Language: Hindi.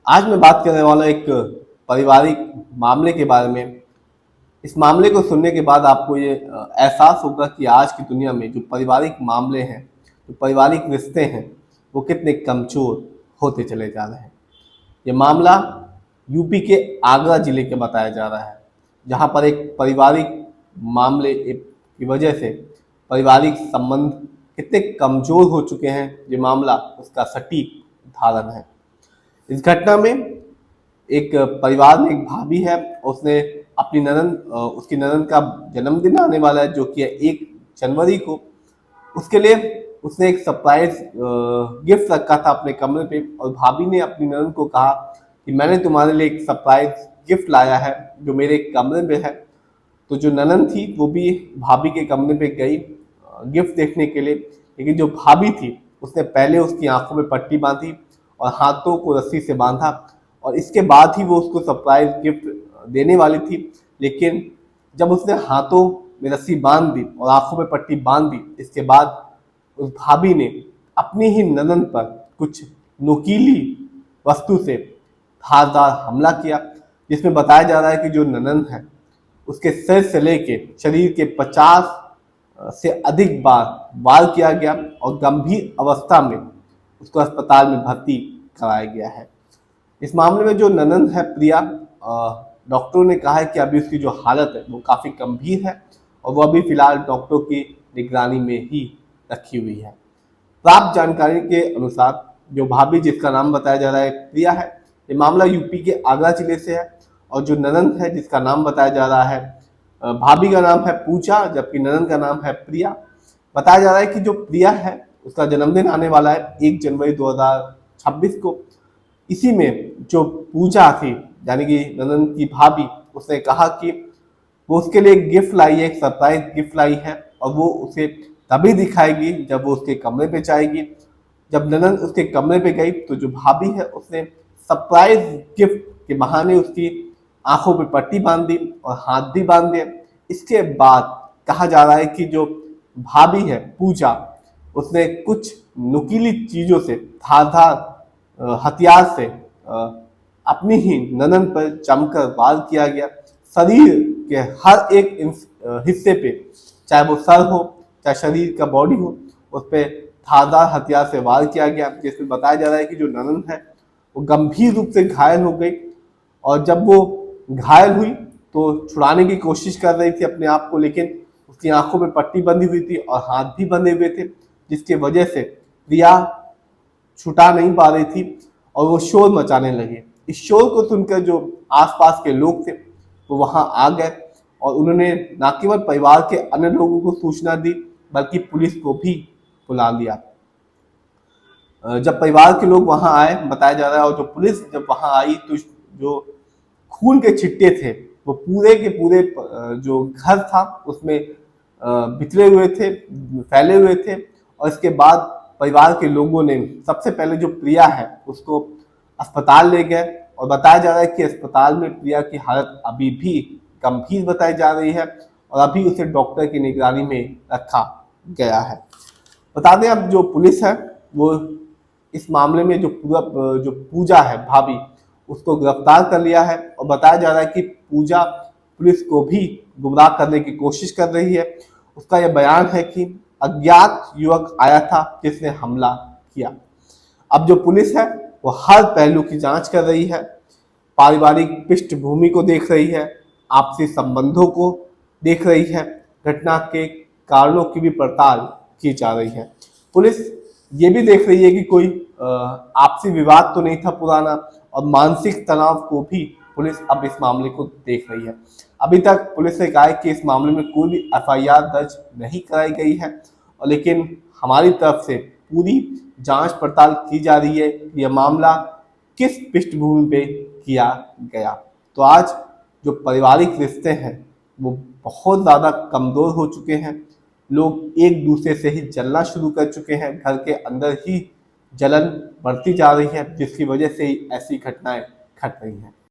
आज मैं बात करने वाला एक पारिवारिक मामले के बारे में। इस मामले को सुनने के बाद आपको ये एहसास होगा कि आज की दुनिया में जो पारिवारिक मामले हैं, जो पारिवारिक रिश्ते हैं, वो कितने कमज़ोर होते चले जा रहे हैं। ये मामला यूपी के आगरा जिले के बताया जा रहा है, जहाँ पर एक पारिवारिक मामले की वजह से पारिवारिक संबंध कितने कमज़ोर हो चुके हैं, ये मामला उसका सटीक उदाहरण है। इस घटना में एक परिवार में एक भाभी है, उसने अपनी उसकी ननद का जन्मदिन आने वाला है जो कि है 1 जनवरी को। उसके लिए उसने एक सरप्राइज गिफ्ट रखा था अपने कमरे पे, और भाभी ने अपनी ननद को कहा कि मैंने तुम्हारे लिए एक सरप्राइज गिफ्ट लाया है जो मेरे कमरे में है। तो जो ननद थी वो भी भाभी के कमरे पे गई गिफ्ट देखने के लिए, लेकिन जो भाभी थी उसने पहले उसकी आंखों में पट्टी बांधी और हाथों को रस्सी से बांधा, और इसके बाद ही वो उसको सरप्राइज गिफ्ट देने वाली थी। लेकिन जब उसने हाथों में रस्सी बांध दी और आंखों में पट्टी बांध दी, इसके बाद उस भाभी ने अपनी ही ननद पर कुछ नुकीली वस्तु से धारदार हमला किया, जिसमें बताया जा रहा है कि जो ननद है उसके सिर से लेके शरीर के 50 से अधिक बार वार किया गया और गंभीर अवस्था में उसको अस्पताल में भर्ती कराया गया है। इस मामले में जो ननद है प्रिया, डॉक्टरों ने कहा है कि अभी उसकी जो हालत है वो काफ़ी गंभीर है और वो अभी फिलहाल डॉक्टरों की निगरानी में ही रखी हुई है। प्राप्त जानकारी के अनुसार जो भाभी जिसका नाम बताया जा रहा है प्रिया है, ये मामला यूपी के आगरा जिले से है, और जो ननद है जिसका नाम बताया जा रहा है, भाभी का नाम है पूजा जबकि ननद का नाम है प्रिया। बताया जा रहा है कि जो प्रिया है उसका जन्मदिन आने वाला है 1 जनवरी 2026 को। इसी में जो पूजा थी यानी कि ननद की भाभी, उसने कहा कि वो उसके लिए एक गिफ्ट लाई है, एक सरप्राइज गिफ्ट लाई है, और वो उसे तभी दिखाएगी जब वो उसके कमरे पे जाएगी। जब ननद उसके कमरे पे गई तो जो भाभी है उसने सरप्राइज गिफ्ट के बहाने उसकी आंखों पे पट्टी बांध दी और हाथ भी बांध दिए। इसके बाद कहा जा रहा है कि जो भाभी है पूजा, उसने कुछ नुकीली चीजों से धारदार हथियार से अपनी ही ननद पर जमकर वार किया गया। शरीर के हर एक हिस्से पे, चाहे वो सर हो चाहे शरीर का बॉडी हो, उस पर धारदार हथियार से वार किया गया, जिसमें बताया जा रहा है कि जो ननद है वो गंभीर रूप से घायल हो गई, और जब वो घायल हुई तो छुड़ाने की कोशिश कर रही थी अपने आप को, लेकिन उसकी आंखों में पट्टी बंधी हुई थी और हाथ भी बंधे हुए थे, जिसकी वजह से प्रिया छुटा नहीं पा रही थी और वो शोर मचाने लगे। इस शोर को सुनकर जो आसपास के लोग थे वो वहां आ गए और उन्होंने न केवल परिवार के अन्य लोगों को सूचना दी बल्कि पुलिस को भी बुला लिया। जब परिवार के लोग वहां आए, बताया जा रहा है, और जो पुलिस जब वहां आई तो जो खून के छिट्टे थे वो पूरे के पूरे जो घर था उसमें बिखरे हुए थे, फैले हुए थे। और इसके बाद परिवार के लोगों ने सबसे पहले जो प्रिया है उसको अस्पताल ले गए, और बताया जा रहा है कि अस्पताल में प्रिया की हालत अभी भी गंभीर बताई जा रही है और अभी उसे डॉक्टर की निगरानी में रखा गया है। बता दें अब जो पुलिस है वो इस मामले में जो पूजा है भाभी, उसको गिरफ्तार कर लिया है, और बताया जा रहा है कि पूजा पुलिस को भी गुमराह करने की कोशिश कर रही है। उसका यह बयान है कि अज्ञात युवक आया था जिसने हमला किया। अब जो पुलिस है वो हर पहलू की जांच कर रही है, पारिवारिक पृष्ठभूमि को देख रही है, आपसी संबंधों को देख रही है, घटना के कारणों की भी पड़ताल की जा रही है। पुलिस ये भी देख रही है कि कोई आपसी विवाद तो नहीं था पुराना, और मानसिक तनाव को भी पुलिस अब इस मामले को देख रही है। अभी तक पुलिस ने कहा है कि इस मामले में कोई भी एफआईआर दर्ज नहीं कराई गई है, और लेकिन हमारी तरफ से पूरी जांच पड़ताल की जा रही है यह मामला किस पृष्ठभूमि पे किया गया। तो आज जो पारिवारिक रिश्ते हैं वो बहुत ज़्यादा कमज़ोर हो चुके हैं। लोग एक दूसरे से ही जलना शुरू कर चुके हैं, घर के अंदर ही जलन बढ़ती जा रही है, जिसकी वजह से ही ऐसी घटनाएं घट रही हैं।